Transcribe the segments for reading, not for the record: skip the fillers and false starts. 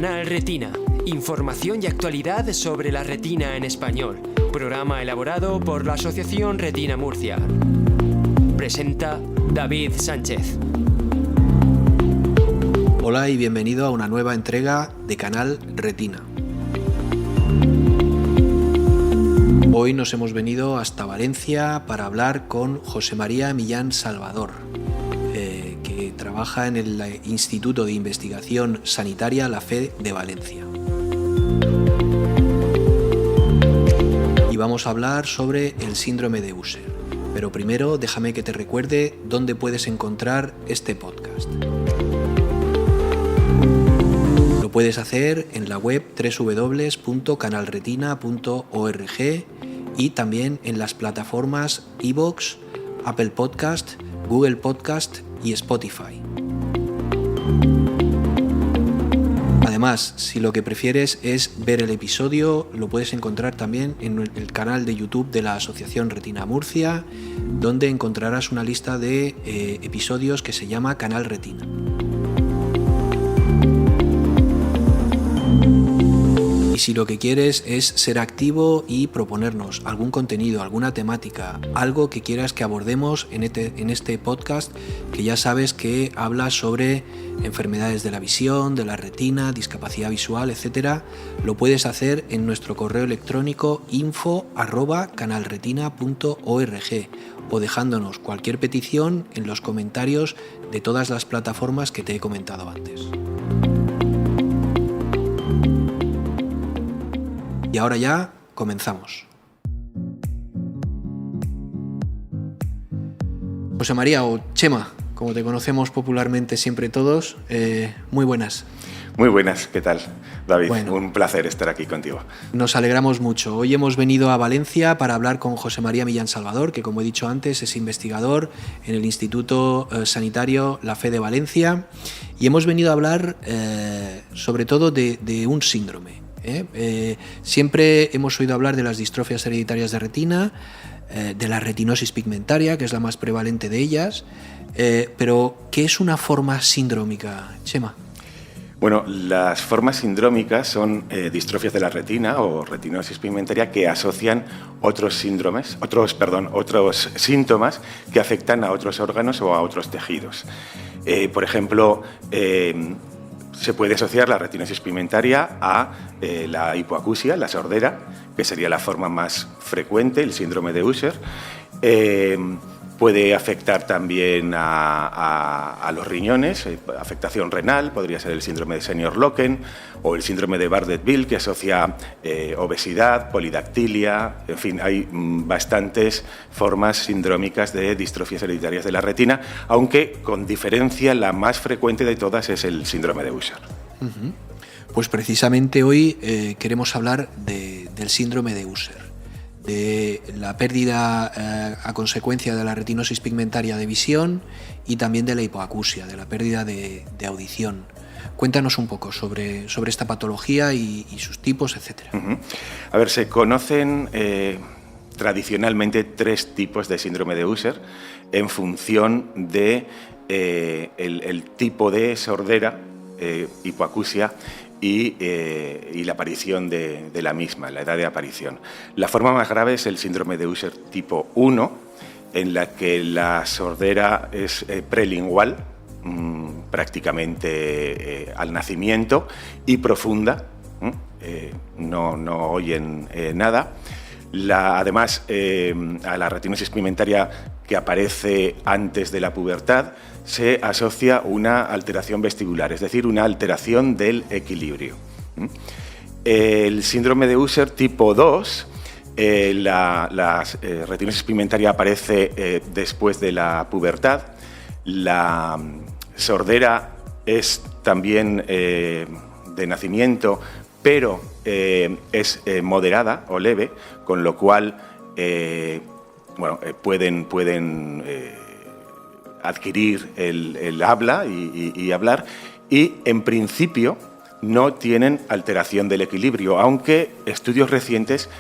Canal Retina. Información y actualidad sobre la retina en español. Programa elaborado por la Asociación Retina Murcia. Presenta David Sánchez. Hola y bienvenido a una nueva entrega de Canal Retina. Hoy nos hemos venido hasta Valencia para hablar con José María Millán Salvador, que trabaja en el Instituto de Investigación Sanitaria La Fe de Valencia. Y vamos a hablar sobre el síndrome de Usher. Pero primero déjame que te recuerde dónde puedes encontrar este podcast. Lo puedes hacer en la web www.canalretina.org y también en las plataformas iVoox, Apple Podcast, Google Podcast y Spotify. Además, si lo que prefieres es ver el episodio, lo puedes encontrar también en el canal de YouTube de la Asociación Retina Murcia, donde encontrarás una lista de episodios que se llama Canal Retina. Y si lo que quieres es ser activo y proponernos algún contenido, alguna temática, algo que quieras que abordemos en este podcast, que ya sabes que habla sobre enfermedades de la visión, de la retina, discapacidad visual, etc., lo puedes hacer en nuestro correo electrónico info@canalretina.org o dejándonos cualquier petición en los comentarios de todas las plataformas que te he comentado antes. Y ahora ya comenzamos. José María, o Chema, como te conocemos popularmente siempre todos, muy buenas. Muy buenas, ¿qué tal, David? Bueno, un placer estar aquí contigo. Nos alegramos mucho. Hoy hemos venido a Valencia para hablar con José María Millán Salvador, que como he dicho antes es investigador en el Instituto Sanitario La Fe de Valencia, y hemos venido a hablar sobre todo de un síndrome. Siempre hemos oído hablar de las distrofias hereditarias de retina, de la retinosis pigmentaria, que es la más prevalente de ellas, pero ¿qué es una forma sindrómica, Chema? Bueno, las formas sindrómicas son distrofias de la retina o retinosis pigmentaria que asocian otros síntomas que afectan a otros órganos o a otros tejidos. Por ejemplo, se puede asociar la retinosis pigmentaria a la hipoacusia, la sordera, que sería la forma más frecuente, el síndrome de Usher. Puede afectar también a los riñones, afectación renal, podría ser el síndrome de Senior-Loken o el síndrome de Bardet-Biedl, que asocia obesidad, polidactilia, en fin, hay bastantes formas sindrómicas de distrofias hereditarias de la retina, aunque con diferencia la más frecuente de todas es el síndrome de Usher. Uh-huh. Pues precisamente hoy queremos hablar del síndrome de Usher, de la pérdida a consecuencia de la retinosis pigmentaria de visión y también de la hipoacusia, de la pérdida de audición. Cuéntanos un poco sobre esta patología y sus tipos, etc. Uh-huh. A ver, se conocen tradicionalmente tres tipos de síndrome de Usher en función de el tipo de sordera, hipoacusia, y la aparición de la misma, la edad de aparición. La forma más grave es el síndrome de Usher tipo 1, en la que la sordera es prelingual, prácticamente al nacimiento, y profunda, no oyen nada. Además, a la retinosis pigmentaria que aparece antes de la pubertad se asocia una alteración vestibular, es decir, una alteración del equilibrio. El síndrome de Usher tipo 2, la retinosis pigmentaria aparece después de la pubertad. La sordera es también de nacimiento, pero es moderada o leve, con lo cual pueden adquirir el habla y hablar, y en principio no tienen alteración del equilibrio, aunque estudios recientes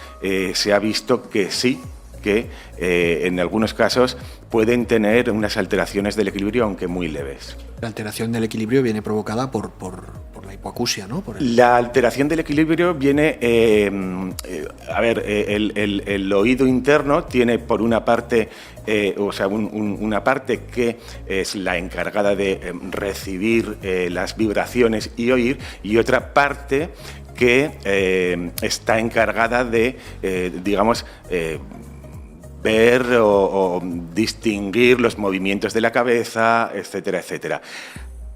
se ha visto que sí, que en algunos casos pueden tener unas alteraciones del equilibrio, aunque muy leves. La alteración del equilibrio viene provocada por la la hipoacusia, ¿no? La alteración del equilibrio viene... el oído interno tiene por una parte... una parte que es la encargada de recibir las vibraciones y oír, y otra parte que está encargada de, ver o distinguir los movimientos de la cabeza, etcétera, etcétera.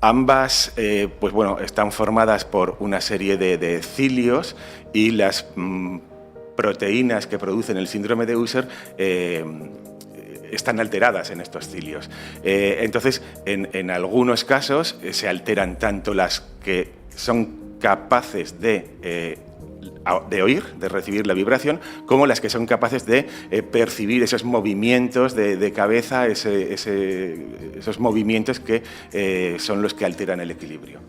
Ambas están formadas por una serie de cilios, y las proteínas que producen el síndrome de Usher están alteradas en estos cilios. Entonces, en algunos casos se alteran tanto las que son capaces de oír, de recibir la vibración, como las que son capaces de percibir esos movimientos de cabeza, esos movimientos que son los que alteran el equilibrio.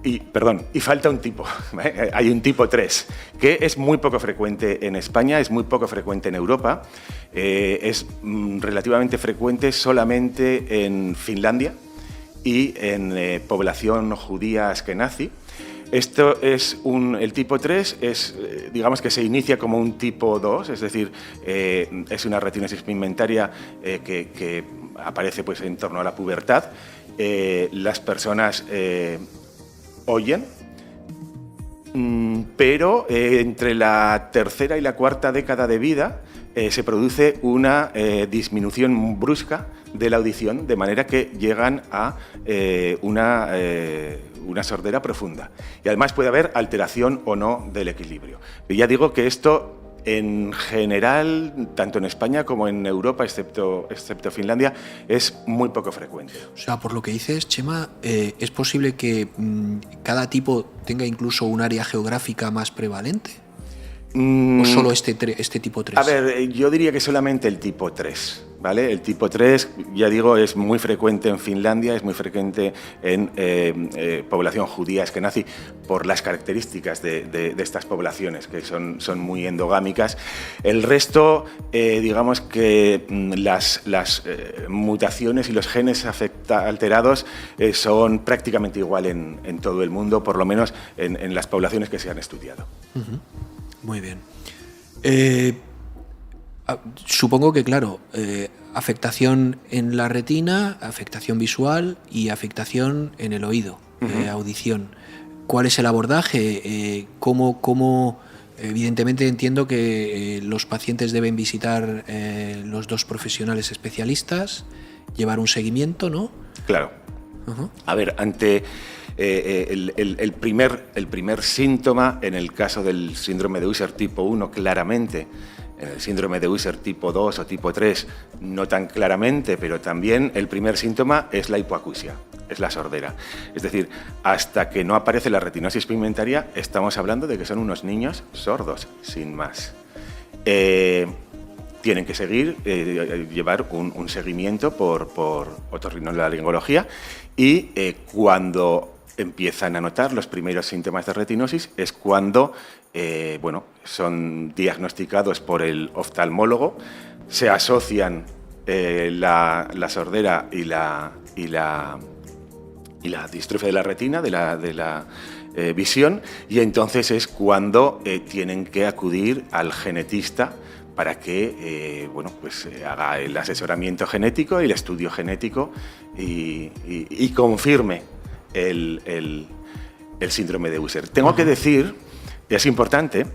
Y falta un tipo, ¿vale? Hay un tipo 3, que es muy poco frecuente en España, es muy poco frecuente en Europa, es relativamente frecuente solamente en Finlandia y en población judía askenazi. Esto es el tipo 3, digamos que se inicia como un tipo 2, es decir, es una retinosis pigmentaria que aparece pues, en torno a la pubertad. Las personas oyen, pero entre la tercera y la cuarta década de vida se produce una disminución brusca de la audición, de manera que llegan a una sordera profunda. Y además puede haber alteración o no del equilibrio. Y ya digo que esto, en general, tanto en España como en Europa, excepto Finlandia, es muy poco frecuente. O sea, por lo que dices, Chema, ¿es posible que cada tipo tenga incluso un área geográfica más prevalente? ¿O solo este tipo 3? A ver, yo diría que solamente el tipo 3, ¿vale? El tipo 3, ya digo, es muy frecuente en Finlandia, es muy frecuente en población judía askenazi, por las características de estas poblaciones, que son muy endogámicas. El resto, digamos que las mutaciones y los genes alterados son prácticamente igual en todo el mundo, por lo menos en las poblaciones que se han estudiado. Uh-huh. Muy bien. Supongo que, claro, afectación en la retina, afectación visual y afectación en el oído, audición. ¿Cuál es el abordaje? ¿Cómo evidentemente entiendo que los pacientes deben visitar los dos profesionales especialistas, llevar un seguimiento, ¿no? Claro. Uh-huh. A ver, ante... el primer síntoma, en el caso del síndrome de Usher tipo 1, claramente. En el síndrome de Usher tipo 2 o tipo 3, no tan claramente, pero también el primer síntoma es la hipoacusia, es la sordera. Es decir, hasta que no aparece la retinosis pigmentaria, estamos hablando de que son unos niños sordos, sin más. Tienen que seguir, llevar un seguimiento por otorrinolaringología, y cuando empiezan a notar los primeros síntomas de retinosis es cuando son diagnosticados por el oftalmólogo, se asocian la sordera y la distrofia de la retina, de la visión, y entonces es cuando tienen que acudir al genetista para que haga el asesoramiento genético y el estudio genético y confirme el síndrome de Usher. Tengo que decir, y es importante,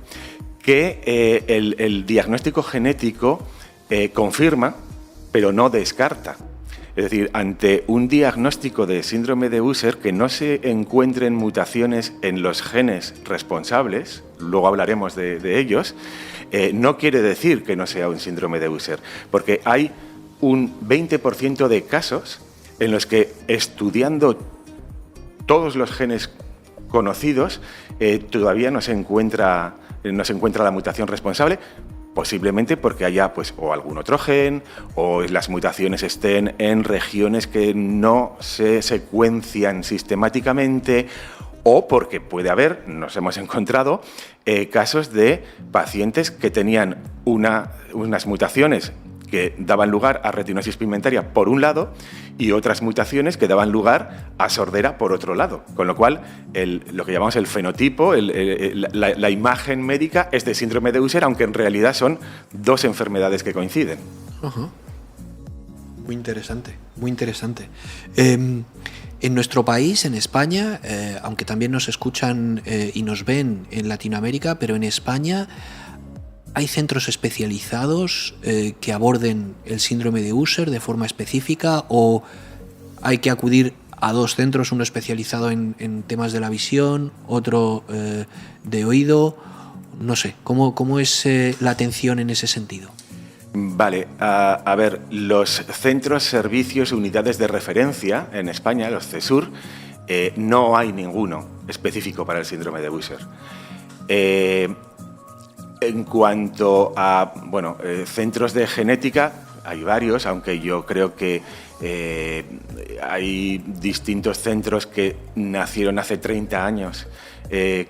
que el diagnóstico genético confirma, pero no descarta. Es decir, ante un diagnóstico de síndrome de Usher que no se encuentren mutaciones en los genes responsables, luego hablaremos de ellos, no quiere decir que no sea un síndrome de Usher, porque hay un 20% de casos en los que, estudiando todos los genes conocidos, todavía no se encuentra la mutación responsable, posiblemente porque haya o algún otro gen, o las mutaciones estén en regiones que no se secuencian sistemáticamente, o porque puede haber, nos hemos encontrado, casos de pacientes que tenían unas mutaciones que daban lugar a retinosis pigmentaria por un lado y otras mutaciones que daban lugar a sordera por otro lado. Con lo cual, lo que llamamos el fenotipo, la imagen médica es de síndrome de Usher, aunque en realidad son dos enfermedades que coinciden. Uh-huh. Muy interesante, muy interesante. En nuestro país, en España, aunque también nos escuchan y nos ven en Latinoamérica, pero en España hay centros especializados que aborden el síndrome de Usher de forma específica, o hay que acudir a dos centros, uno especializado en temas de la visión, otro de oído. No sé, ¿cómo es la atención en ese sentido? Vale, a ver, los centros, servicios, unidades de referencia en España, los CESUR, no hay ninguno específico para el síndrome de Usher. En cuanto a centros de genética, hay varios, aunque yo creo que hay distintos centros que nacieron hace 30 años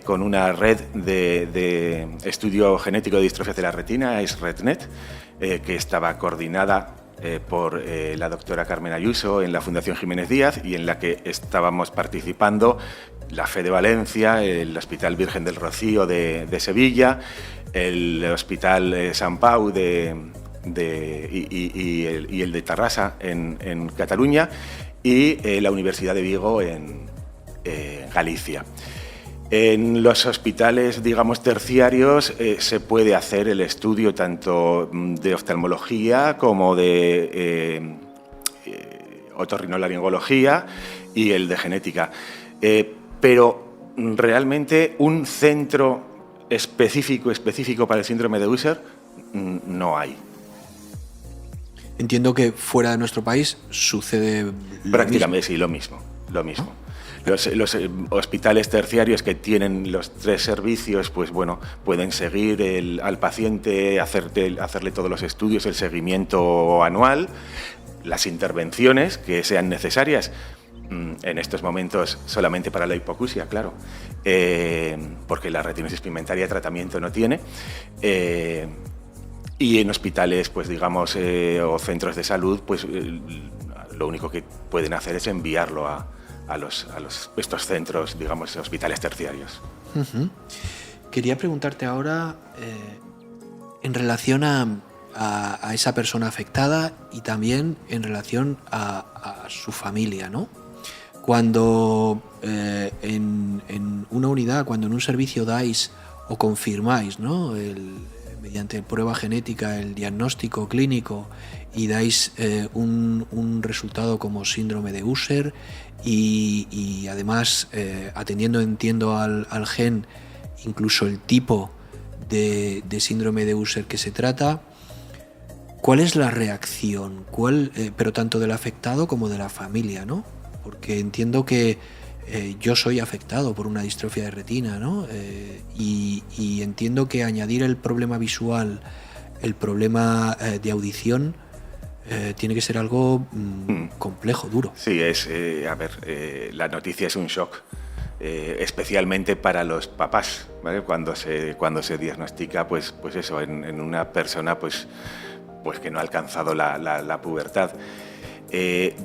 con una red de estudio genético de distrofia de la retina, es REDNet, que estaba coordinada por la doctora Carmen Ayuso en la Fundación Jiménez Díaz, y en la que estábamos participando la FE de Valencia, el Hospital Virgen del Rocío de Sevilla, el Hospital Sant Pau y el de Tarrasa en Cataluña, y la Universidad de Vigo en Galicia. En los hospitales, digamos, terciarios se puede hacer el estudio tanto de oftalmología como de otorrinolaringología y el de genética. Pero realmente un centro específico para el síndrome de Usher no hay. Entiendo que fuera de nuestro país sucede prácticamente sí, lo mismo. Los hospitales terciarios que tienen los tres servicios, pues bueno, pueden seguir al paciente, hacerle todos los estudios, el seguimiento anual, las intervenciones que sean necesarias. En estos momentos solamente para la hipoacusia, claro, porque la retinosis pigmentaria tratamiento no tiene. Y en hospitales, pues digamos, o centros de salud, pues lo único que pueden hacer es enviarlo a estos centros, digamos, hospitales terciarios. Uh-huh. Quería preguntarte ahora en relación a esa persona afectada y también en relación a su familia, ¿no? Cuando en una unidad, cuando en un servicio dais o confirmáis, ¿no?, mediante prueba genética el diagnóstico clínico y dais un resultado como síndrome de Usher y además atendiendo, entiendo, al gen, incluso el tipo de síndrome de Usher que se trata, ¿cuál es la reacción? Pero tanto del afectado como de la familia, ¿no? Porque entiendo que yo soy afectado por una distrofia de retina, ¿no? Y entiendo que añadir el problema visual, el problema de audición, tiene que ser algo complejo, duro. Sí, la noticia es un shock, especialmente para los papás, ¿vale? Cuando se diagnostica, pues eso, en una persona pues que no ha alcanzado la pubertad.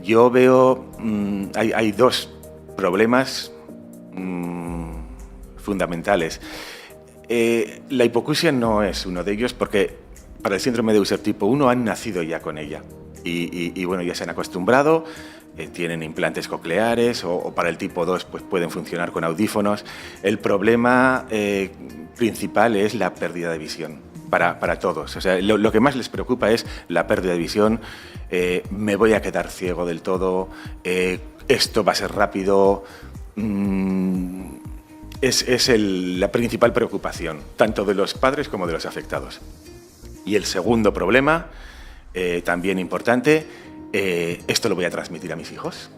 Yo veo, hay dos problemas fundamentales. La hipoacusia no es uno de ellos, porque para el síndrome de Usher tipo 1 han nacido ya con ella y bueno, ya se han acostumbrado, tienen implantes cocleares, o para el tipo 2 pues pueden funcionar con audífonos. El problema principal es la pérdida de visión para todos. O sea, lo que más les preocupa es la pérdida de visión. Me voy a quedar ciego del todo, esto va a ser rápido. Es la principal preocupación, tanto de los padres como de los afectados. Y el segundo problema, también importante, ¿esto lo voy a transmitir a mis hijos?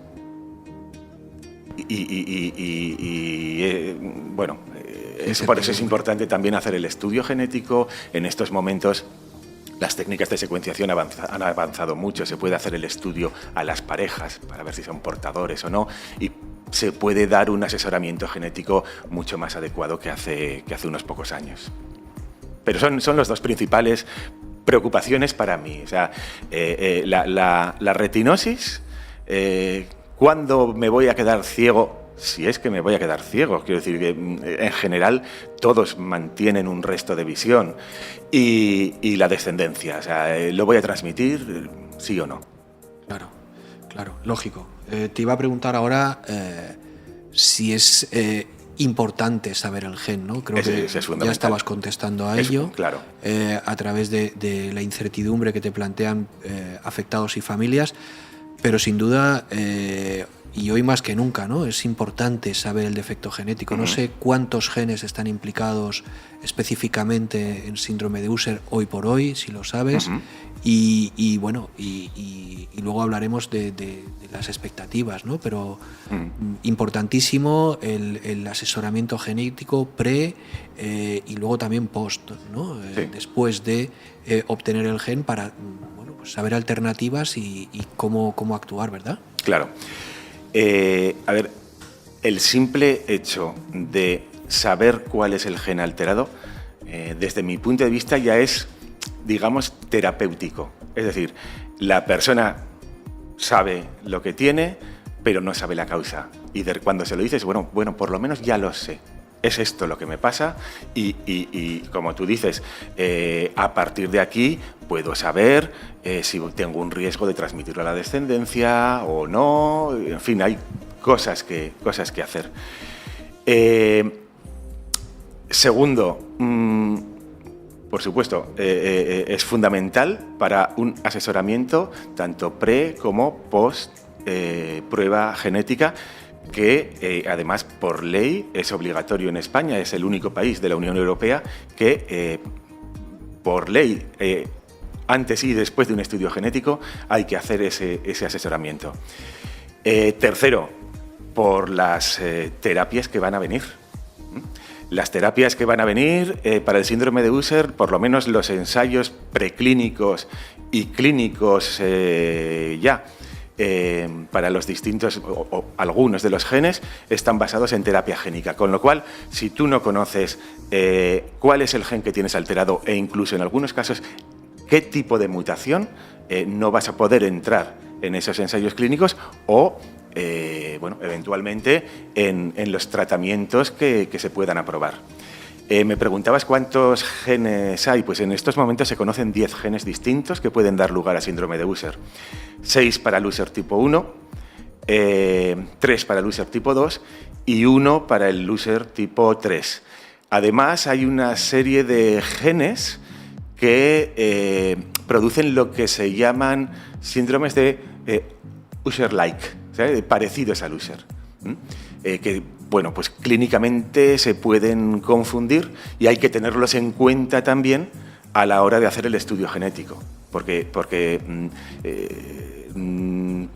Bueno, por eso es importante también hacer el estudio genético. En estos momentos las técnicas de secuenciación han avanzado mucho. Se puede hacer el estudio a las parejas para ver si son portadores o no, y se puede dar un asesoramiento genético mucho más adecuado que hace unos pocos años. Pero son los dos principales preocupaciones para mí. O sea, la retinosis, ¿cuándo me voy a quedar ciego? Si es que me voy a quedar ciego. Quiero decir que en general todos mantienen un resto de visión. Y la descendencia, o sea, ¿lo voy a transmitir, sí o no? Claro, lógico. Te iba a preguntar ahora si es importante saber el gen, ¿no? Creo que ya estabas contestando a ello. Claro. A través de la incertidumbre que te plantean afectados y familias, pero sin duda, y hoy más que nunca, ¿no? Es importante saber el defecto genético. No sé cuántos genes están implicados específicamente en síndrome de Usher hoy por hoy, si lo sabes. Y bueno, y luego hablaremos de las expectativas, ¿no? Pero importantísimo el asesoramiento genético pre y luego también post, ¿no? Sí. Después de obtener el gen para pues saber alternativas y cómo actuar, ¿verdad? Claro. A ver, el simple hecho de saber cuál es el gen alterado, desde mi punto de vista ya es, digamos, terapéutico. Es decir, la persona sabe lo que tiene, pero no sabe la causa. Y cuando se lo dices, bueno, por lo menos ya lo sé. Es esto lo que me pasa y como tú dices, a partir de aquí puedo saber si tengo un riesgo de transmitirlo a la descendencia o no. En fin, hay cosas que hacer. Segundo, por supuesto, es fundamental para un asesoramiento tanto pre como post prueba genética, que además por ley es obligatorio en España. Es el único país de la Unión Europea que por ley, antes y después de un estudio genético, hay que hacer ese asesoramiento. Tercero, por las terapias que van a venir. Las terapias que van a venir para el síndrome de Usher, por lo menos los ensayos preclínicos y clínicos para los distintos o algunos de los genes están basados en terapia génica, con lo cual si tú no conoces cuál es el gen que tienes alterado e incluso en algunos casos qué tipo de mutación, no vas a poder entrar en esos ensayos clínicos o eventualmente en los tratamientos que se puedan aprobar. Me preguntabas cuántos genes hay. Pues en estos momentos se conocen 10 genes distintos que pueden dar lugar a síndrome de Usher. 6 para el Usher tipo 1, 3 para el Usher tipo 2 y 1 para el Usher tipo 3. Además, hay una serie de genes que producen lo que se llaman síndromes de Usher-like, ¿sabes? Parecidos al Usher. Que, bueno, pues clínicamente se pueden confundir y hay que tenerlos en cuenta también a la hora de hacer el estudio genético, porque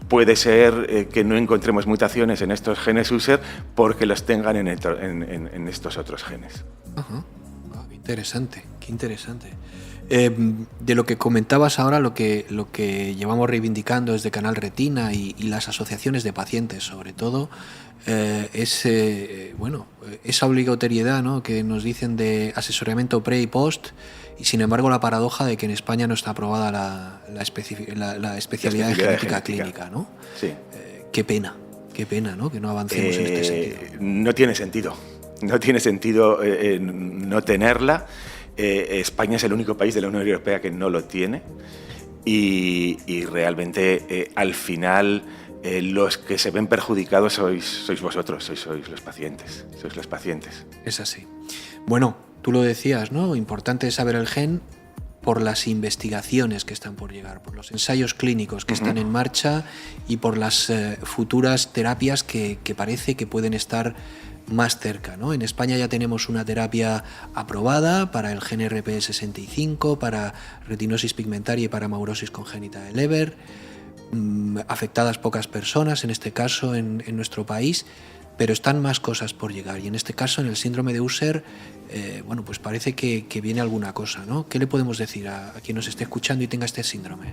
puede ser que no encontremos mutaciones en estos genes Usher porque los tengan en estos otros genes. Ajá. Interesante, qué interesante. De lo que comentabas ahora, lo que llevamos reivindicando desde Canal Retina y las asociaciones de pacientes, sobre todo, es esa obligatoriedad, ¿no?, que nos dicen de asesoramiento pre y post, y sin embargo la paradoja de que en España no está aprobada la especialidad de genética clínica, ¿no? Sí. Qué pena, ¿no?, que no avancemos en este sentido. No tiene sentido no tenerla. España es el único país de la Unión Europea que no lo tiene y realmente al final los que se ven perjudicados sois vosotros, sois los pacientes. Es así. Bueno, tú lo decías, ¿no? Importante es saber el gen por las investigaciones que están por llegar, por los ensayos clínicos que están en marcha y por las futuras terapias que parece que pueden estar más cerca, ¿no? En España ya tenemos una terapia aprobada para el gen RPE65, para retinosis pigmentaria y para maurosis congénita de Leber, afectadas pocas personas, en este caso en nuestro país, pero están más cosas por llegar. Y en este caso, en el síndrome de Usher, pues parece que viene alguna cosa, ¿no? ¿Qué le podemos decir a quien nos esté escuchando y tenga este síndrome?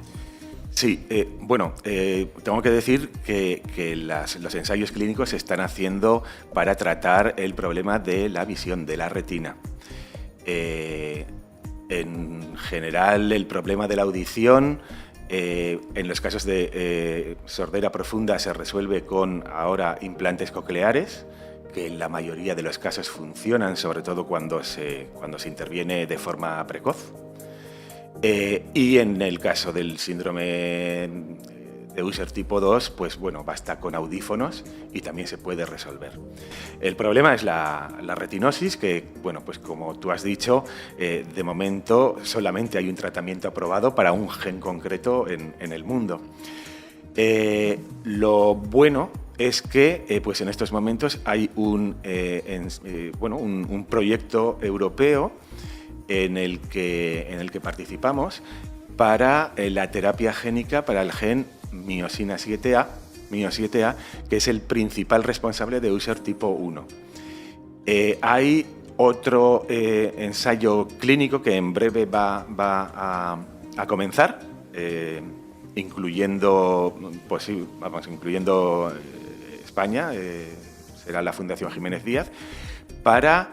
Sí, tengo que decir que los ensayos clínicos se están haciendo para tratar el problema de la visión, de la retina. En general, el problema de la audición, en los casos de sordera profunda, se resuelve con ahora implantes cocleares, que en la mayoría de los casos funcionan, sobre todo cuando se interviene de forma precoz. Y en el caso del síndrome de Usher tipo 2, pues bueno, basta con audífonos y también se puede resolver. El problema es la retinosis, que, bueno, pues como tú has dicho, de momento solamente hay un tratamiento aprobado para un gen concreto en el mundo. Lo bueno es que pues en estos momentos hay un proyecto europeo en el que participamos para la terapia génica para el gen miosina 7A, que es el principal responsable de Usher tipo 1. Hay otro ensayo clínico que en breve va a comenzar, incluyendo España, será la Fundación Jiménez Díaz, para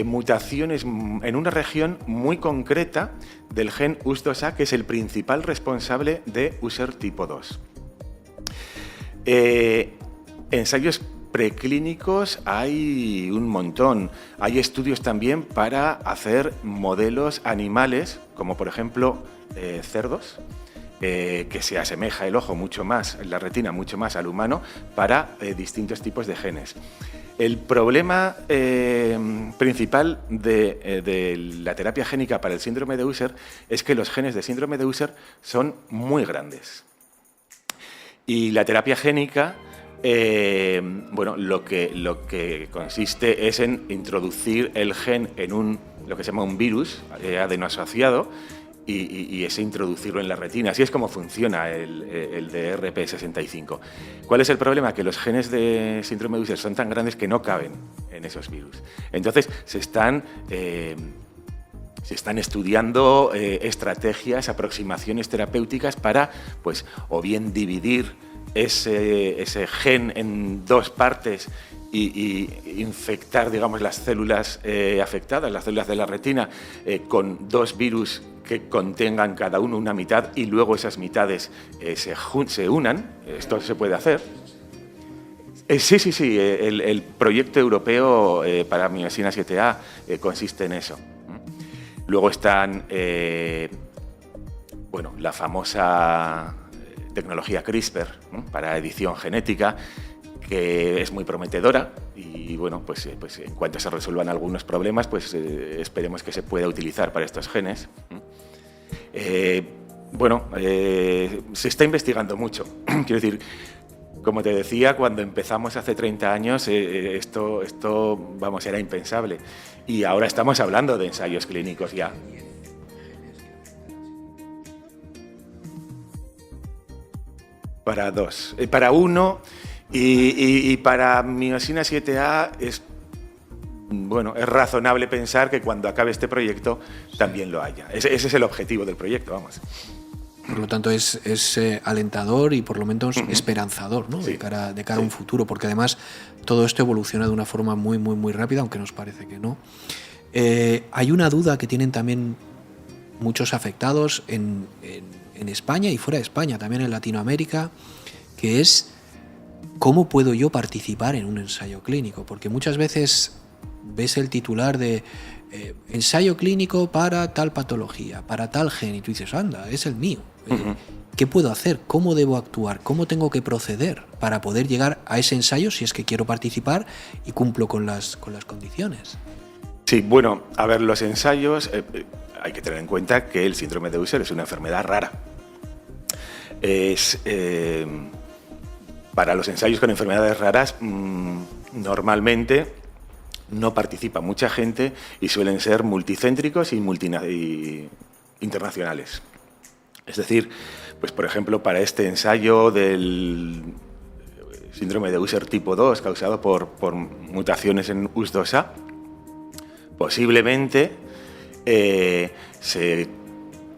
mutaciones en una región muy concreta del gen US2A, que es el principal responsable de Usher tipo 2. Ensayos preclínicos hay un montón. Hay estudios también para hacer modelos animales, como por ejemplo cerdos, que se asemeja el ojo mucho más, la retina mucho más al humano, para distintos tipos de genes. El problema principal de la terapia génica para el síndrome de Usher es que los genes de síndrome de Usher son muy grandes. Y la terapia génica, lo que consiste es en introducir el gen en lo que se llama un virus adenoasociado, y ese introducirlo en la retina. Así es como funciona el DRP65. ¿Cuál es el problema? Que los genes de síndrome de Usher son tan grandes que no caben en esos virus. Entonces se están estudiando estrategias, aproximaciones terapéuticas para, pues, o bien dividir ese gen en dos partes y infectar, digamos, las células afectadas, las células de la retina, con dos virus que contengan cada uno una mitad, y luego esas mitades se unan. Esto se puede hacer. Sí. El proyecto europeo para miosina 7A consiste en eso. Luego están la famosa tecnología CRISPR, para edición genética, que es muy prometedora, y bueno, pues en cuanto se resuelvan algunos problemas, pues esperemos que se pueda utilizar para estos genes. Se está investigando mucho. Quiero decir, como te decía, cuando empezamos hace 30 años, esto era impensable. Y ahora estamos hablando de ensayos clínicos ya. Para dos. Para uno, y para miosina 7A es razonable pensar que cuando acabe este proyecto también lo haya. Ese es el objetivo del proyecto, vamos. Por lo tanto, es alentador y por lo menos esperanzador, ¿no? Sí, de cara a un futuro, porque además todo esto evoluciona de una forma muy, muy, muy rápida, aunque nos parece que no. Hay una duda que tienen también muchos afectados en España y fuera de España, también en Latinoamérica, que es ¿cómo puedo yo participar en un ensayo clínico? Porque muchas veces ves el titular de ensayo clínico para tal patología, para tal gen, y tú dices, anda, es el mío. ¿Qué puedo hacer? ¿Cómo debo actuar? ¿Cómo tengo que proceder para poder llegar a ese ensayo si es que quiero participar y cumplo con las condiciones? Sí, bueno, a ver, los ensayos, hay que tener en cuenta que el síndrome de Usher es una enfermedad rara. Para los ensayos con enfermedades raras, normalmente no participa mucha gente y suelen ser multicéntricos y internacionales. Es decir, pues por ejemplo, para este ensayo del síndrome de Usher tipo 2 causado por mutaciones en US2A, posiblemente se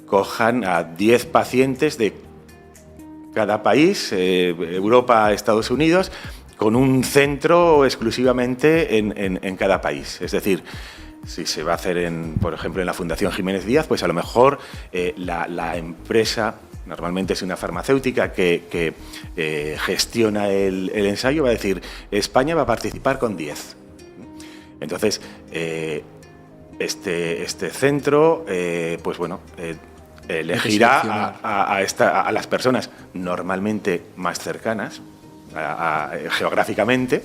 cojan a 10 pacientes de cada país, Europa, Estados Unidos, con un centro exclusivamente en cada país. Es decir, Si se va a hacer, por ejemplo, en la Fundación Jiménez Díaz, pues a lo mejor la empresa, normalmente es una farmacéutica que gestiona el ensayo, va a decir, España va a participar con 10. Entonces, este centro, pues bueno, elegirá a las personas normalmente más cercanas geográficamente,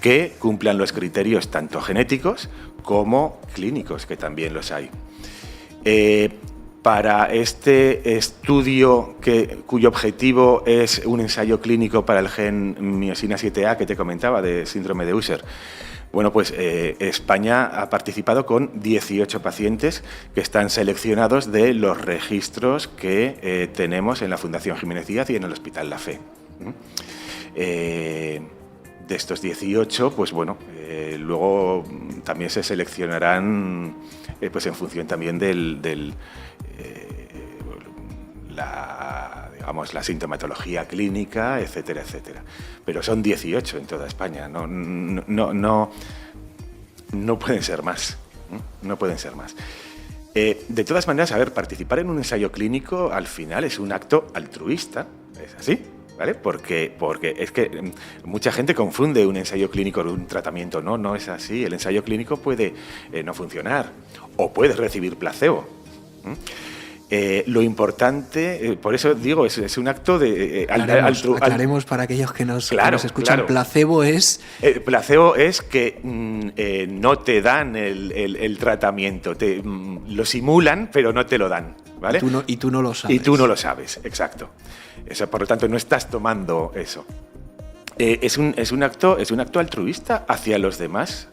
que cumplan los criterios tanto genéticos como clínicos, que también los hay. Para este estudio, cuyo objetivo es un ensayo clínico para el gen miosina 7A que te comentaba, de síndrome de Usher, bueno, pues España ha participado con 18 pacientes que están seleccionados de los registros que tenemos en la Fundación Jiménez Díaz y en el Hospital La Fe. De estos 18, pues bueno, luego también se seleccionarán pues en función también la sintomatología clínica, etcétera, etcétera. Pero son 18 en toda España, no pueden ser más. No pueden ser más. De todas maneras, a ver, participar en un ensayo clínico al final es un acto altruista, ¿es así? ¿Vale? Porque es que mucha gente confunde un ensayo clínico con un tratamiento. No es así. El ensayo clínico puede no funcionar o puedes recibir placebo. Lo importante, por eso digo, es un acto de... aclaremos para aquellos que nos escuchan. Claro. Placebo es... placebo es que no te dan el tratamiento. Lo simulan, pero no te lo dan. ¿Vale? Y tú no lo sabes. Y tú no lo sabes, exacto. Eso, por lo tanto, no estás tomando eso. Es un acto altruista hacia los demás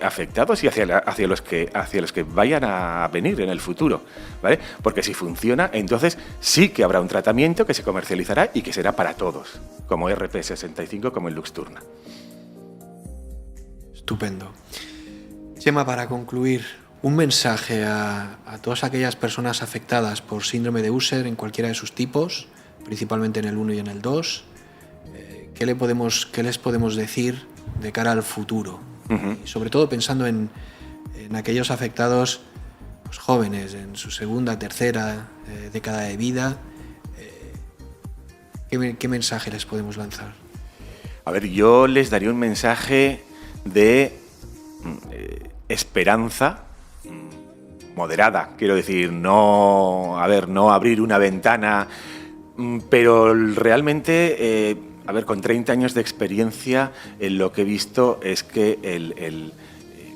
afectados y hacia los que vayan a venir en el futuro, ¿vale? Porque si funciona, entonces sí que habrá un tratamiento que se comercializará y que será para todos, como RP65, como el Luxturna. Estupendo. Chema, para concluir, un mensaje a todas aquellas personas afectadas por síndrome de Usher en cualquiera de sus tipos, principalmente en el 1 y en el 2. ¿Qué les podemos decir de cara al futuro? Uh-huh. Y sobre todo pensando en aquellos afectados pues, jóvenes, en su segunda, tercera década de vida. ¿Qué mensaje les podemos lanzar? A ver, yo les daría un mensaje de esperanza moderada, quiero decir, no abrir una ventana, pero realmente, con 30 años de experiencia, lo que he visto es que el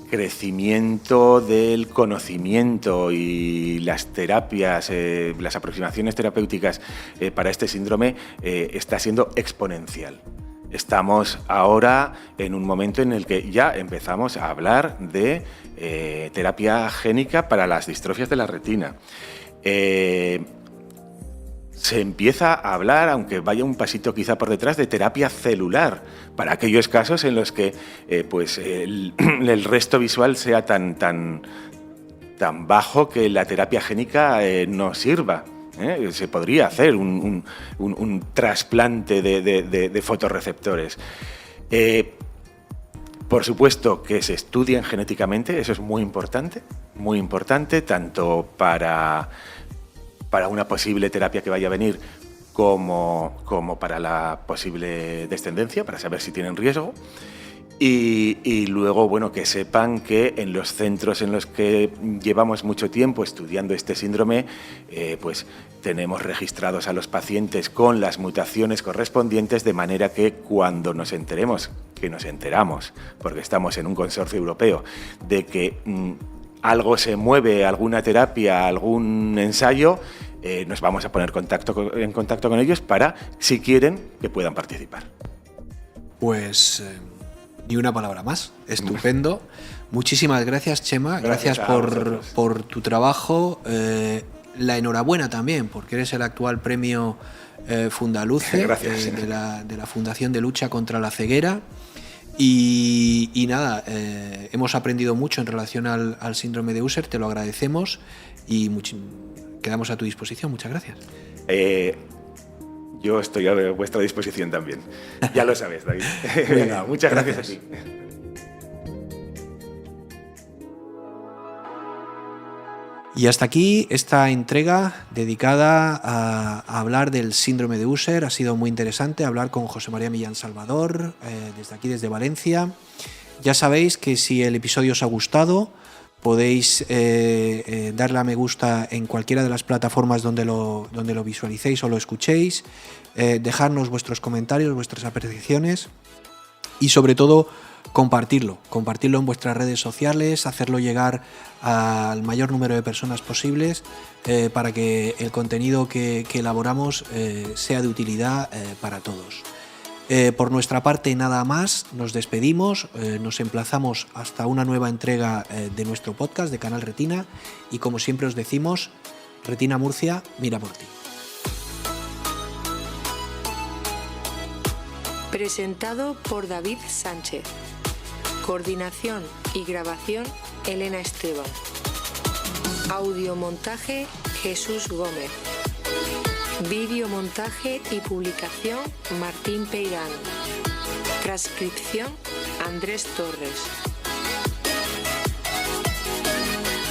crecimiento del conocimiento y las terapias, las aproximaciones terapéuticas para este síndrome está siendo exponencial. Estamos ahora en un momento en el que ya empezamos a hablar de terapia génica para las distrofias de la retina. Se empieza a hablar, aunque vaya un pasito quizá por detrás, de terapia celular, para aquellos casos en los que el resto visual sea tan bajo que la terapia génica no sirva. Se podría hacer un trasplante de fotorreceptores. Por supuesto que se estudien genéticamente, eso es muy importante, tanto para una posible terapia que vaya a venir como para la posible descendencia, para saber si tienen riesgo. Y luego, bueno, que sepan que en los centros en los que llevamos mucho tiempo estudiando este síndrome, pues tenemos registrados a los pacientes con las mutaciones correspondientes, de manera que cuando nos enteremos, que nos enteramos, porque estamos en un consorcio europeo, de que algo se mueve, alguna terapia, algún ensayo, nos vamos a poner en contacto con ellos para, si quieren, que puedan participar. Pues... ni una palabra más. Estupendo. Muchísimas gracias, Chema. Gracias por tu trabajo. La enhorabuena también, porque eres el actual premio Fundaluce de la Fundación de Lucha contra la Ceguera. Y nada, hemos aprendido mucho en relación al síndrome de Usher. Te lo agradecemos y quedamos a tu disposición. Muchas gracias. Yo estoy a vuestra disposición también. Ya lo sabes, David. Venga, muchas gracias a ti. Y hasta aquí esta entrega dedicada a hablar del síndrome de Usher. Ha sido muy interesante hablar con José María Millán Salvador, desde aquí, desde Valencia. Ya sabéis que si el episodio os ha gustado, podéis darle a me gusta en cualquiera de las plataformas donde lo visualicéis o lo escuchéis, dejarnos vuestros comentarios, vuestras apreciaciones y sobre todo compartirlo en vuestras redes sociales, hacerlo llegar al mayor número de personas posibles para que el contenido que elaboramos sea de utilidad para todos. Por nuestra parte nada más, nos despedimos, nos emplazamos hasta una nueva entrega de nuestro podcast de Canal Retina y como siempre os decimos, Retina Murcia, mira por ti. Presentado por David Sánchez. Coordinación y grabación Elena Esteban. Audiomontaje Jesús Gómez. Videomontaje y publicación Martín Peirán. Transcripción Andrés Torres.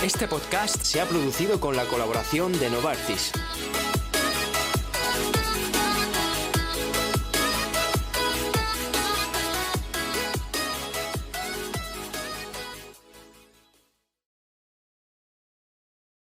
Este podcast se ha producido con la colaboración de Novartis,